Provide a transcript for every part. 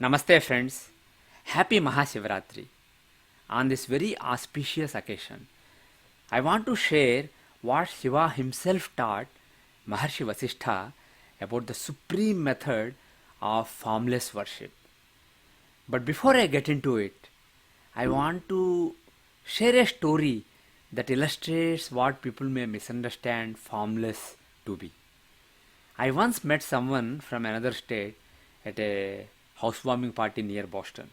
Namaste friends, Happy Maha Shiva Ratri. On this very auspicious occasion, I want to share what Shiva himself taught Maharshi Vasishtha about the supreme method of formless worship. But before I get into it, I want to share a story that illustrates what people may misunderstand formless to be. I once met someone from another state at a housewarming party near Boston.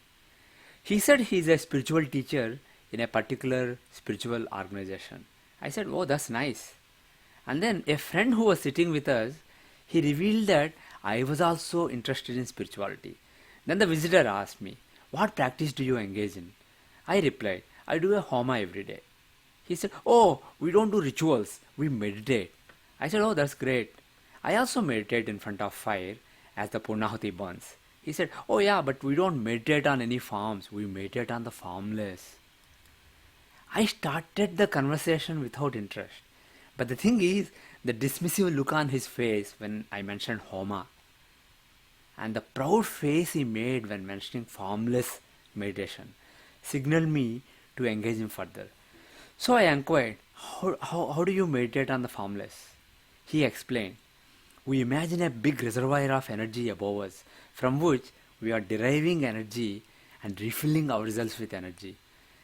He said he is a spiritual teacher in a particular spiritual organization. I said, "Oh, that's nice." And then a friend who was sitting with us, he revealed that I was also interested in spirituality. Then the visitor asked me, "What practice do you engage in?" I replied, "I do a homa every day." He said, "Oh, we don't do rituals, we meditate." I said, "Oh, that's great. I also meditate in front of fire as the Purnahuti burns." He said, "Oh yeah, but we don't meditate on any forms, we meditate on the formless." I started the conversation without interest. But the thing is, the dismissive look on his face when I mentioned Homa, and the proud face he made when mentioning formless meditation, signaled me to engage him further. So I inquired, how do you meditate on the formless? He explained, "We imagine a big reservoir of energy above us, from which we are deriving energy and refilling ourselves with energy.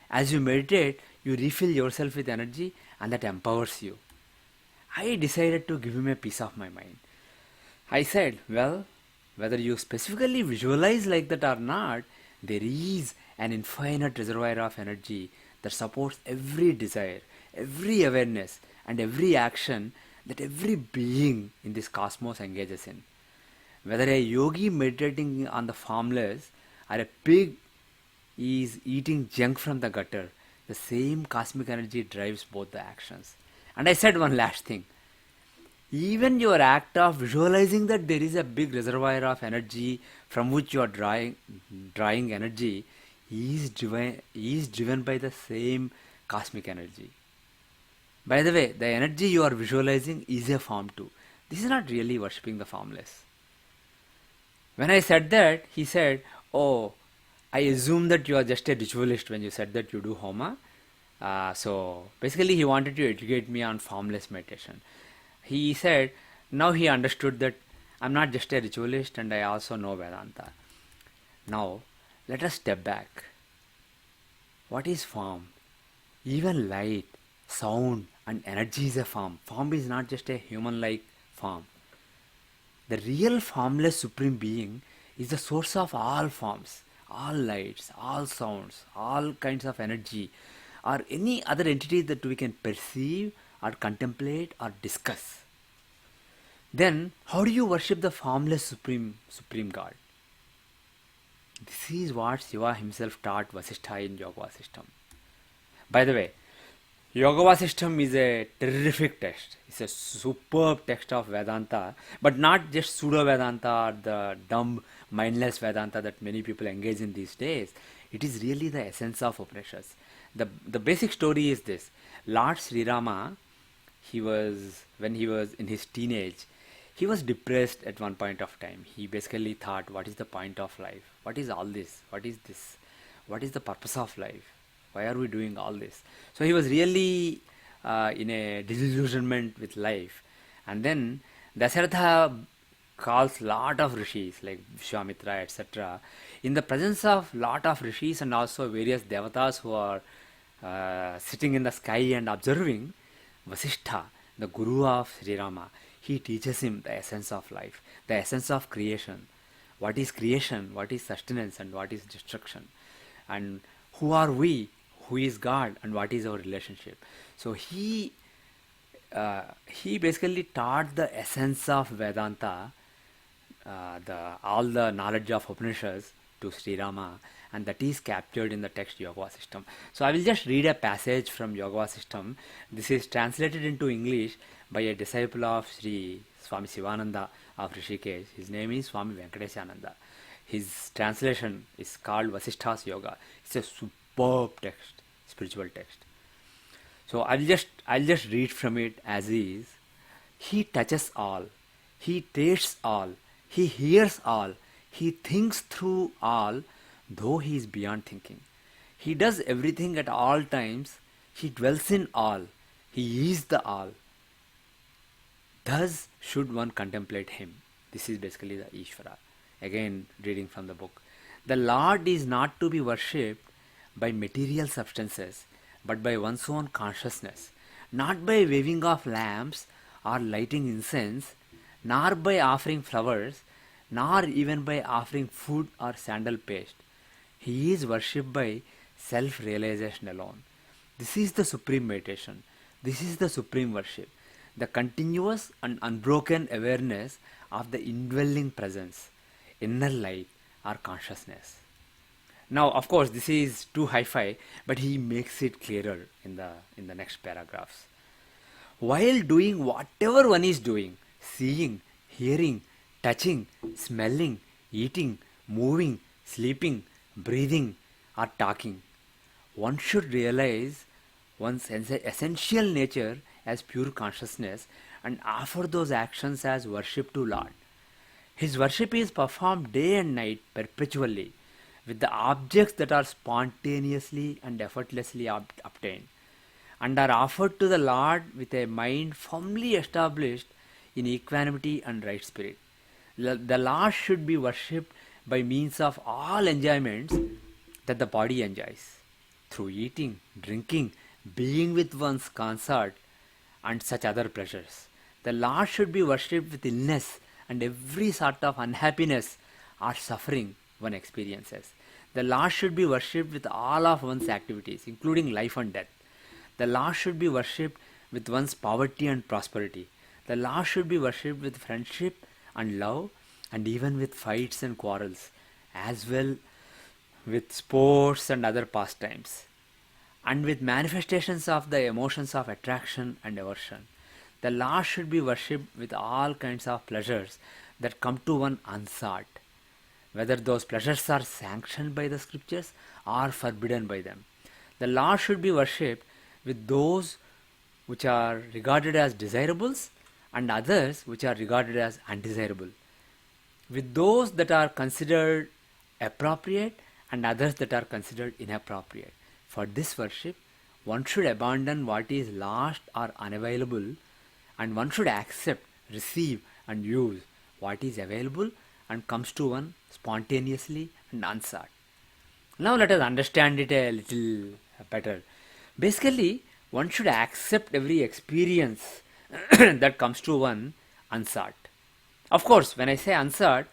As you meditate, you refill yourself with energy, and that empowers you." I decided to give him a piece of my mind. I said, "Well, whether you specifically visualize like that or not, there is an infinite reservoir of energy that supports every desire, every awareness, and every action that every being in this cosmos engages in. Whether a yogi meditating on the formless or a pig is eating junk from the gutter, the same cosmic energy drives both the actions." And I said one last thing. Even your act of visualizing that there is a big reservoir of energy from which you are drawing energy is driven by the same cosmic energy. By the way, the energy you are visualizing is a form too. This is not really worshipping the formless. When I said that, he said, "Oh, I assume that you are just a ritualist when you said that you do Homa." So basically, he wanted to educate me on formless meditation. He said, now he understood that I'm not just a ritualist and I also know Vedanta. Now, let us step back. What is form? Even light, sound, and energy is a form. Form is not just a human-like form. The real formless supreme being is the source of all forms, all lights, all sounds, all kinds of energy, or any other entity that we can perceive or contemplate or discuss. Then, how do you worship the formless supreme God? This is what Shiva himself taught Vasishtha in Yoga Vasishtha. By the way, Yoga Vasishtha is a terrific text. It's a superb text of Vedanta, but not just pseudo Vedanta or the dumb, mindless Vedanta that many people engage in these days. It is really the essence of Upanishads. The basic story is this. Lord Sri Rama, when he was in his teenage, he was depressed at one point of time. He basically thought, what is the point of life? What is all this? What is this? What is the purpose of life? Why are we doing all this? So he was really in a disillusionment with life. And then Dasharatha calls lot of rishis like Vishwamitra, etc. In the presence of lot of rishis and also various devatas who are sitting in the sky and observing, Vasishtha, the guru of Sri Rama, he teaches him the essence of life, the essence of creation. What is creation, what is sustenance, and what is destruction? And who are we, who is God, and what is our relationship? So he basically taught the essence of Vedanta, all the knowledge of Upanishads to Sri Rama, and that is captured in the text Yoga Vasishtha. So I will just read a passage from Yoga Vasishtha. This is translated into English by a disciple of Sri Swami Sivananda of Rishikesh. His name is Swami Venkateshananda. His translation is called Vasishtha's Yoga. It's a superb text, spiritual text. So I'll just read from it as is. He touches all, he tastes all, he hears all, He thinks through all, though he is beyond thinking. He does everything at all times. He dwells in all. He is the all. Thus should one contemplate him. This is basically the Ishvara. Again, reading from the book. The Lord is not to be worshipped by material substances, but by one's own consciousness, not by waving of lamps or lighting incense, nor by offering flowers, nor even by offering food or sandal paste. He is worshipped by self-realization alone. This is the supreme meditation. This is the supreme worship. The continuous and unbroken awareness of the indwelling presence, inner light or consciousness. Now, of course, this is too hi-fi, but he makes it clearer in the next paragraphs. While doing whatever one is doing, seeing, hearing, touching, smelling, eating, moving, sleeping, breathing, or talking, one should realize one's essential nature as pure consciousness and offer those actions as worship to Lord. His worship is performed day and night perpetually with the objects that are spontaneously and effortlessly obtained, and are offered to the Lord with a mind firmly established in equanimity and right spirit. The Lord should be worshipped by means of all enjoyments that the body enjoys, through eating, drinking, being with one's consort, and such other pleasures. The Lord should be worshipped with illness and every sort of unhappiness or suffering one experiences. The Lord should be worshipped with all of one's activities, including life and death. The Lord should be worshipped with one's poverty and prosperity. The Lord should be worshipped with friendship and love, and even with fights and quarrels, as well with sports and other pastimes, and with manifestations of the emotions of attraction and aversion. The Lord should be worshipped with all kinds of pleasures that come to one unsought, whether those pleasures are sanctioned by the scriptures or forbidden by them. The Lord should be worshipped with those which are regarded as desirables and others which are regarded as undesirable, with those that are considered appropriate and others that are considered inappropriate. For this worship, one should abandon what is lost or unavailable, and one should accept, receive and use what is available and comes to one spontaneously and unsought. Now let us understand it a little better. Basically, one should accept every experience that comes to one unsought. Of course, when I say unsought,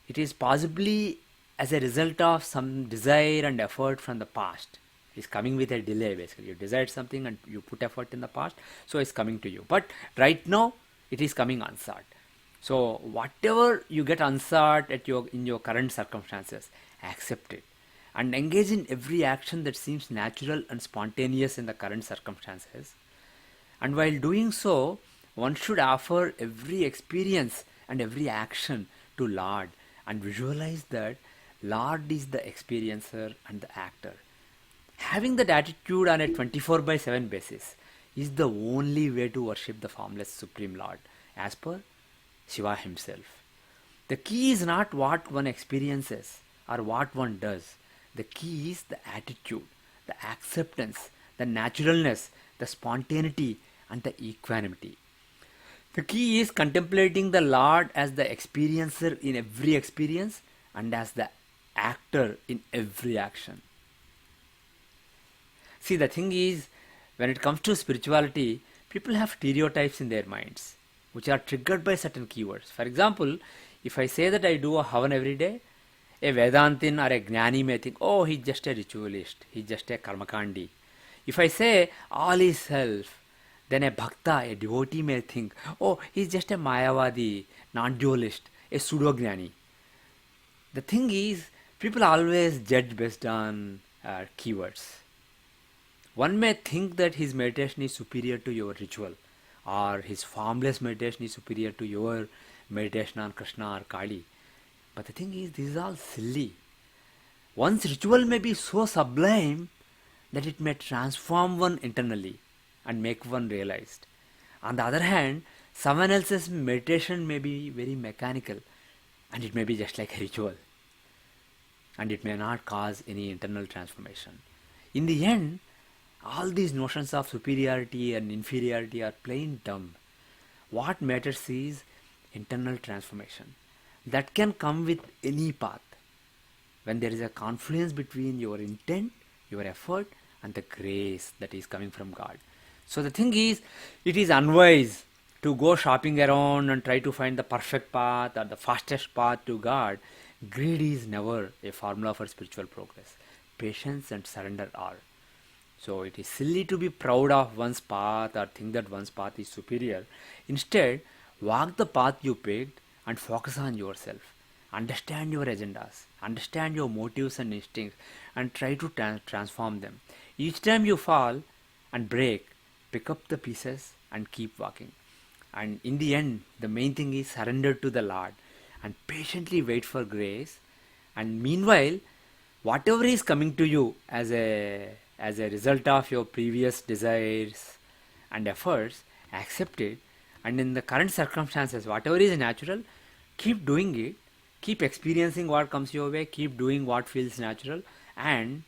it is possibly as a result of some desire and effort from the past. It's coming with a delay basically. You desired something and you put effort in the past, so it's coming to you. But right now, it is coming unsought. So whatever you get unsought in your current circumstances, accept it and engage in every action that seems natural and spontaneous in the current circumstances. And while doing so, one should offer every experience and every action to Lord and visualize that Lord is the experiencer and the actor. Having that attitude on a 24/7 basis is the only way to worship the formless Supreme Lord as per Shiva Himself. The key is not what one experiences or what one does. The key is the attitude, the acceptance, the naturalness, the spontaneity and the equanimity. The key is contemplating the Lord as the experiencer in every experience and as the actor in every action. See, the thing is, when it comes to spirituality, people have stereotypes in their minds which are triggered by certain keywords. For example, if I say that I do a havan every day, a Vedantin or a Jnani may think, oh, he's just a ritualist, he's just a karmakandi. If I say all is self, then a bhakta, a devotee may think, oh, he's just a Mayavadi, non-dualist, a pseudo-Jnani. The thing is, people always judge based on keywords. One may think that his meditation is superior to your ritual, or his formless meditation is superior to your meditation on Krishna or Kali. But the thing is, this is all silly. One's ritual may be so sublime that it may transform one internally and make one realized. On the other hand, someone else's meditation may be very mechanical and it may be just like a ritual, and it may not cause any internal transformation. In the end, all these notions of superiority and inferiority are plain dumb. What matters is internal transformation that can come with any path when there is a confluence between your intent, your effort, and the grace that is coming from God. So the thing is, it is unwise to go shopping around and try to find the perfect path or the fastest path to God. Greed is never a formula for spiritual progress. Patience and surrender are. So it is silly to be proud of one's path or think that one's path is superior. Instead, walk the path you picked and focus on yourself. Understand your agendas, understand your motives and instincts, and try to transform them. Each time you fall and break, pick up the pieces and keep walking. And in the end, the main thing is surrender to the Lord and patiently wait for grace. And meanwhile, whatever is coming to you as a result of your previous desires and efforts, accept it. And in the current circumstances, whatever is natural, keep doing it. Keep experiencing what comes your way. Keep doing what feels natural, and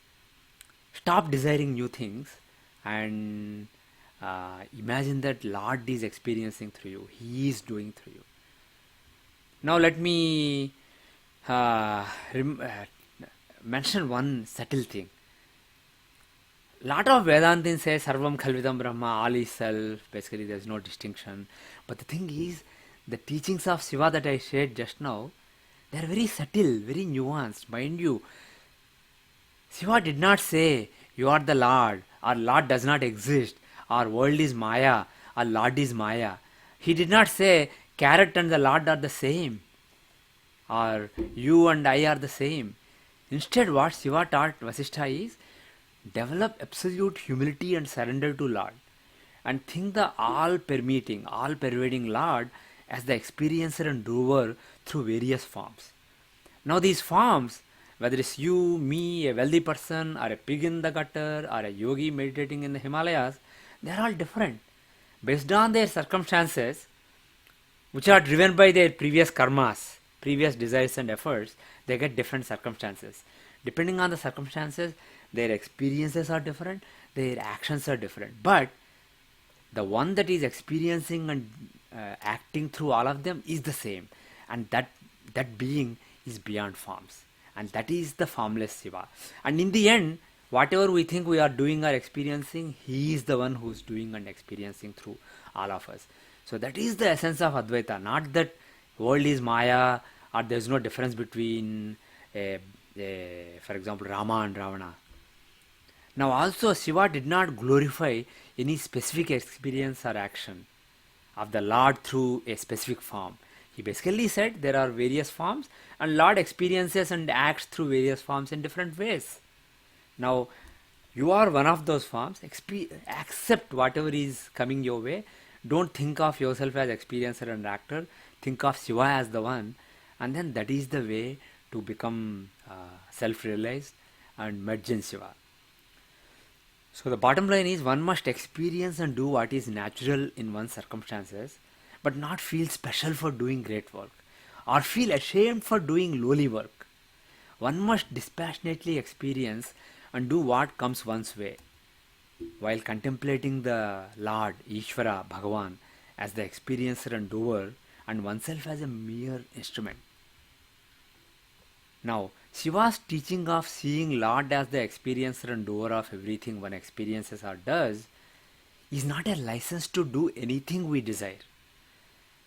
stop desiring new things. And imagine that Lord is experiencing through you. He is doing through you. Now let me mention one subtle thing. Lot of Vedantins say Sarvam Khalvidam Brahma, all is self. Basically, there is no distinction. But the thing is, the teachings of Shiva that I shared just now, they are very subtle, very nuanced. Mind you, Shiva did not say you are the Lord, or Lord does not exist, or world is Maya, or Lord is Maya. He did not say carrot and the Lord are the same, or you and I are the same. Instead, what Shiva taught Vasishtha is, develop absolute humility and surrender to Lord, and think the all-permeating, all-pervading Lord as the experiencer and doer through various forms. Now these forms, whether it's you, me, a wealthy person, or a pig in the gutter, or a yogi meditating in the Himalayas, they are all different. Based on their circumstances, which are driven by their previous karmas, previous desires and efforts, they get different circumstances. Depending on the circumstances, their experiences are different, their actions are different. But the one that is experiencing and acting through all of them is the same. And that being is beyond forms. And that is the formless Shiva. And in the end, whatever we think we are doing or experiencing, He is the one who is doing and experiencing through all of us. So that is the essence of Advaita. Not that world is Maya, or there is no difference between, for example, Rama and Ravana. Now also, Shiva did not glorify any specific experience or action of the Lord through a specific form. He basically said there are various forms, and Lord experiences and acts through various forms in different ways. Now, you are one of those forms. Accept whatever is coming your way. Don't think of yourself as experiencer and actor. Think of Shiva as the one, and then that is the way to become self-realized and merge in Shiva. So the bottom line is, one must experience and do what is natural in one's circumstances, but not feel special for doing great work, or feel ashamed for doing lowly work. One must dispassionately experience and do what comes one's way, while contemplating the Lord, Ishvara, Bhagavan, as the experiencer and doer, and oneself as a mere instrument. Now, Shiva's teaching of seeing Lord as the experiencer and doer of everything one experiences or does is not a license to do anything we desire.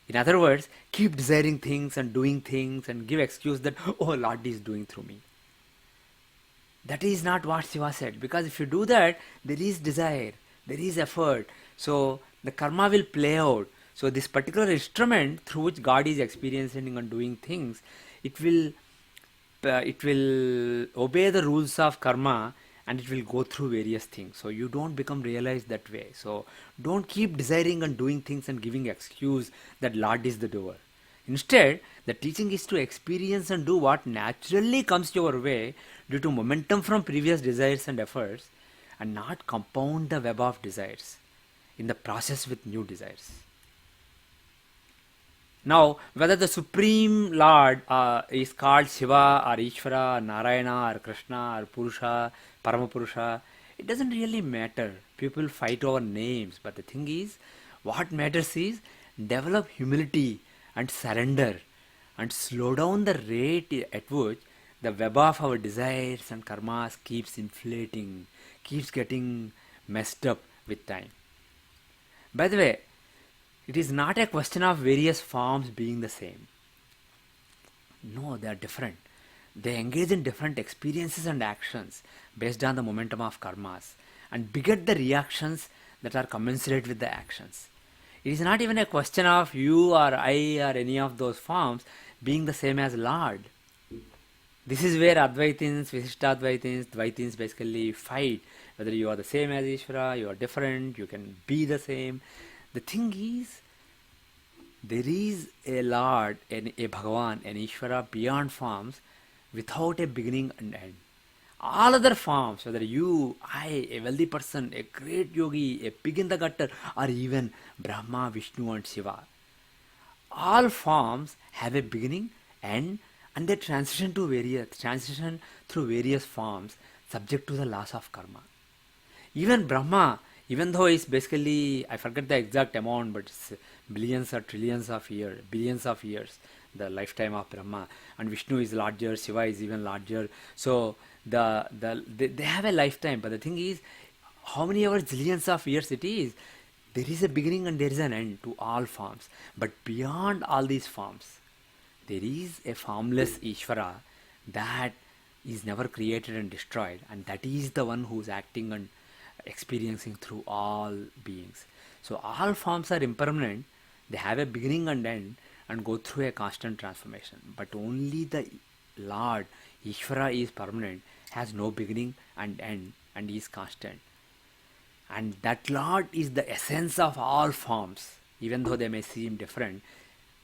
In other words, keep desiring things and doing things and give excuse that, oh, Lord is doing through me. That is not what Shiva said, because if you do that, there is desire, there is effort, so the karma will play out. So this particular instrument through which God is experiencing and doing things, it will obey the rules of karma, and it will go through various things. So you don't become realized that way. So don't keep desiring and doing things and giving excuse that Lord is the doer. Instead, the teaching is to experience and do what naturally comes your way due to momentum from previous desires and efforts, and not compound the web of desires in the process with new desires. Now, whether the Supreme Lord is called Shiva or Ishvara or Narayana or Krishna or Purusha, Paramapurusha, it doesn't really matter. People fight over names, but the thing is, what matters is develop humility and surrender and slow down the rate at which the web of our desires and karmas keeps inflating, keeps getting messed up with time. By the way, it is not a question of various forms being the same. No, they are different. They engage in different experiences and actions based on the momentum of karmas and beget the reactions that are commensurate with the actions. It is not even a question of you or I or any of those forms being the same as Lord. This is where Advaitins, Visishtadwaita, Dwaitins basically fight. Whether you are the same as Ishvara, you are different, you can be the same. The thing is, there is a Lord, a Bhagavan, an Ishvara beyond forms without a beginning and end. All other forms, whether you, I, a wealthy person, a great yogi, a pig in the gutter, or even Brahma, Vishnu and Shiva, all forms have a beginning, end, and they transition through various forms subject to the laws of karma. Even Brahma, even though it's basically, I forget the exact amount, but it's billions or trillions of years, the lifetime of Brahma, and Vishnu is larger, Shiva is even larger. So they have a lifetime, but the thing is, how many hours, zillions of years it is, there is a beginning and there is an end to all forms. But beyond all these forms, there is a formless Ishvara that is never created and destroyed, and that is the one who is acting and experiencing through all beings. So all forms are impermanent, they have a beginning and end and go through a constant transformation. But only the Lord, Ishvara, is permanent, has no beginning and end, and is constant. And that Lord is the essence of all forms, even though they may seem different.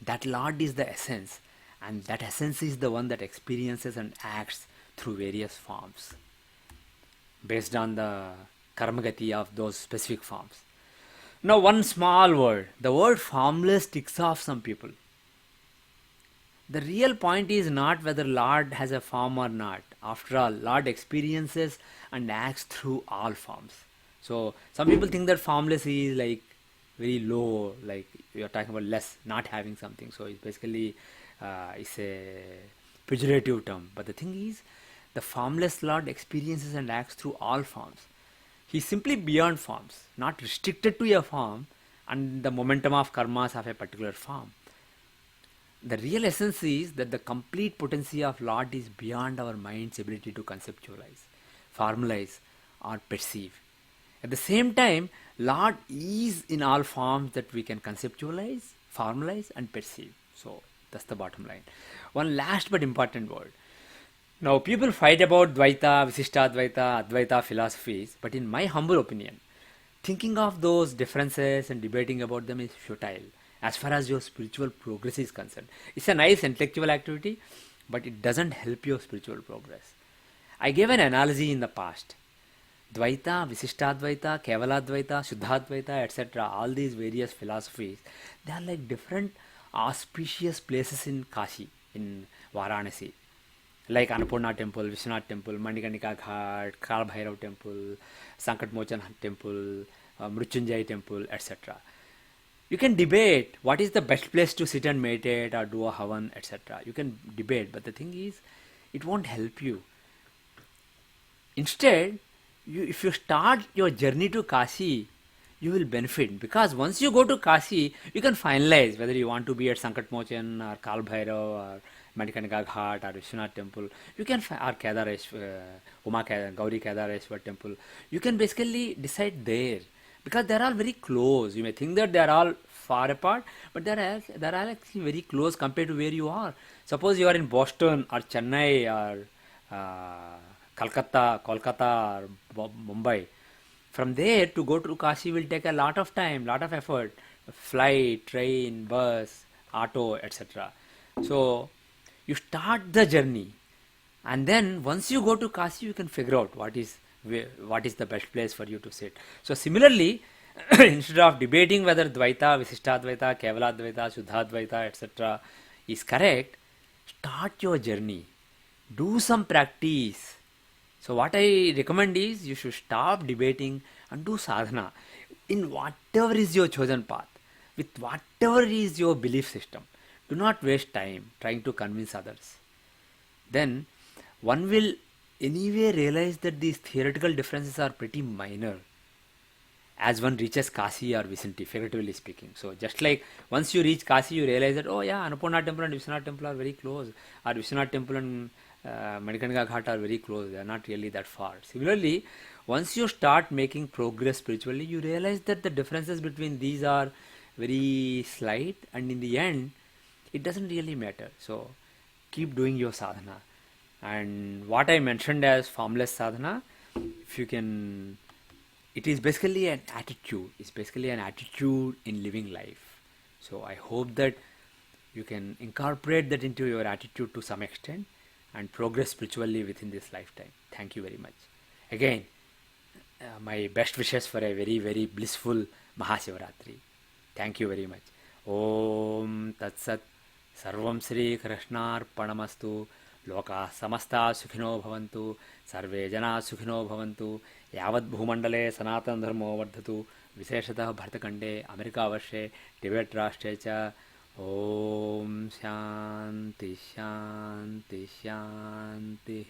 That Lord is the essence, and that essence is the one that experiences and acts through various forms based on the karmagati of those specific forms. Now, one small word, the word formless ticks off some people. The real point is not whether Lord has a form or not. After all, Lord experiences and acts through all forms. So some people think that formless is like very low, like you are talking about less, not having something. So it's basically it's a pejorative term. But the thing is, the formless Lord experiences and acts through all forms. He is simply beyond forms, not restricted to a form and the momentum of karmas of a particular form. The real essence is that the complete potency of Lord is beyond our mind's ability to conceptualize, formalize, or perceive. At the same time, Lord is in all forms that we can conceptualize, formalize, and perceive. So that's the bottom line. One last but important word. Now, people fight about Dwaita, Visishtadwaita, Adwaita philosophies, but in my humble opinion, thinking of those differences and debating about them is futile as far as your spiritual progress is concerned. It's a nice intellectual activity, but it doesn't help your spiritual progress. I gave an analogy in the past. Dwaita, Visishtadwaita, Kevaladwaita, Shuddhadwaita, etc., all these various philosophies, they are like different auspicious places in Kashi, in Varanasi. Like Annapurna temple, Vishwanath temple, Manikarnika Ghat, Kal Bhairav temple, Sankat Mochan temple, Mrutyunjay temple, etc. You can debate what is the best place to sit and meditate or do a havan, etc. You can debate, but the thing is, it won't help you. Instead, if you start your journey to Kashi, you will benefit, because once you go to Kashi, you can finalize whether you want to be at Sankat Mochan or Kal Bhairav or Manikarnika Ghat or Vishwanath temple. You can or Gauri Kedareshwar temple. You can basically decide there, because they are all very close. You may think that they are all far apart, but they are actually very close compared to where you are. Suppose you are in Boston or Chennai or Kolkata or Mumbai. From there to go to Kashi will take a lot of time, lot of effort. Flight, train, bus, auto, etc. So you start the journey, and then once you go to Kashi, you can figure out what is the best place for you to sit. So similarly, instead of debating whether Dwaita, Visishtadwaita, Kevaladwaita, Shuddhadwaita, etc. is correct, start your journey. Do some practice. So, what I recommend is you should stop debating and do sadhana in whatever is your chosen path, with whatever is your belief system. Do not waste time trying to convince others. Then one will anyway realize that these theoretical differences are pretty minor as one reaches Kasi or Vicinity, figuratively speaking. So just like once you reach Kasi, you realize that, oh yeah, Annapurna temple and Vishwanath temple are very close, or Vishwanath temple and Manikanga Ghat are very close, they are not really that far. Similarly, once you start making progress spiritually, you realize that the differences between these are very slight, and in the end, it doesn't really matter. So keep doing your sadhana. And what I mentioned as formless sadhana, if you can, it is basically an attitude. It's basically an attitude in living life. So I hope that you can incorporate that into your attitude to some extent and progress spiritually within this lifetime. Thank you very much. Again, my best wishes for a very, very blissful Maha Shiva Ratri. Thank you very much. Om Tat Sat Sarvam Sri Krishnarpanamastu. Loka samasta sukhino bhavantu, sarve jana sukhino bhavantu, yavat bhumandale sanatan dharmo vardhatu, viseshatah bhartakande, Amerika varshe, Tibet rashtre cha. Om Shanti Shanti Shanti.